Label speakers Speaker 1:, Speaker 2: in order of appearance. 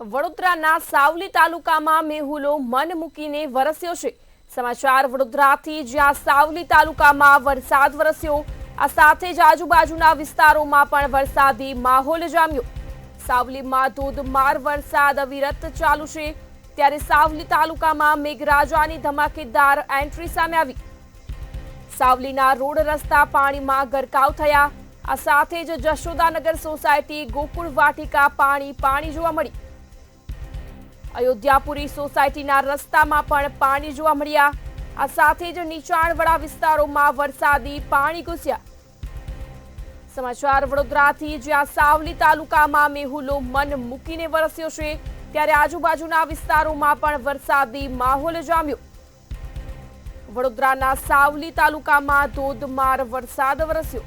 Speaker 1: વડોદરાના સાવલી તાલુકામાં મેહુલો મન મૂકીને વરસ્યો છે। સમાચાર વડોદરાથી, જ્યાં સાવલી તાલુકામાં વરસાદ વરસ્યો, આ સાથે જ આજુબાજુના વિસ્તારોમાં પણ વરસાદી માહોલ જામ્યો। સાવલીમાં ધોધમાર વરસાદ અવિરત ચાલુ છે, ત્યારે સાવલી તાલુકામાં મેઘરાજાની ધમાકેદાર એન્ટ્રી સામે આવી। સાવલીના રોડ રસ્તા પાણીમાં ગરકાવ થયા। આ સાથે જ જશોદાનગર સોસાયટી, ગોકુળ વાટિકા પાણી જોવા મળી। અયોધ્યાપુરી સોસાયટીના રસ્તામાં પણ પાણી જોવા મળ્યા। આ સાથે જ નીચાણવાળા વિસ્તારોમાં વરસાદી પાણી ઘૂસ્યા। સમાચાર વડોદરાથી, જ્યાં સાવલી તાલુકામાં મેહુલો મન મૂકીને વરસ્યો છે, ત્યારે આજુબાજુના વિસ્તારોમાં પણ વરસાદી માહોલ જામ્યો। વડોદરાના સાવલી તાલુકામાં ધોધમાર વરસાદ વરસ્યો।